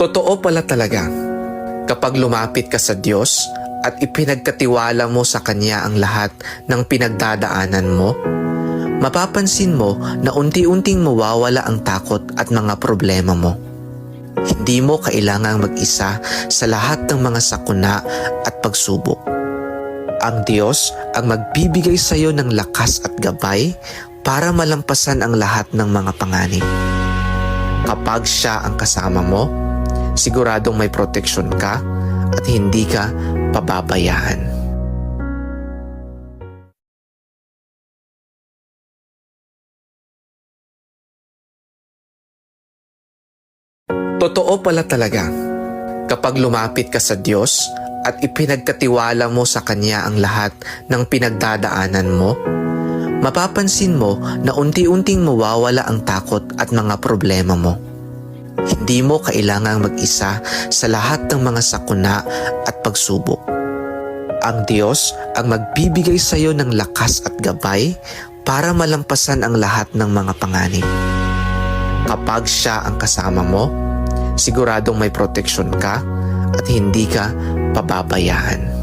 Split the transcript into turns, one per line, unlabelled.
Totoo pala talaga, kapag lumapit ka sa Diyos at ipinagkatiwala mo sa Kanya ang lahat ng pinagdadaanan mo, mapapansin mo na unti-unting mawawala ang takot at mga problema mo. Hindi mo kailangang mag-isa sa lahat ng mga sakuna at pagsubok. Ang Diyos ang magbibigay sa iyo ng lakas at gabay para malampasan ang lahat ng mga panganib. Kapag Siya ang kasama mo, siguradong may proteksyon ka at hindi ka pababayaan. Totoo pala talaga, kapag lumapit ka sa Diyos at ipinagkatiwala mo sa Kanya ang lahat ng pinagdadaanan mo, mapapansin mo na unti-unting mawawala ang takot at mga problema mo. Hindi mo kailangang mag-isa sa lahat ng mga sakuna at pagsubok. Ang Diyos ang magbibigay sa iyo ng lakas at gabay para malampasan ang lahat ng mga panganib. Kapag Siya ang kasama mo, siguradong may proteksyon ka at hindi ka pababayaan.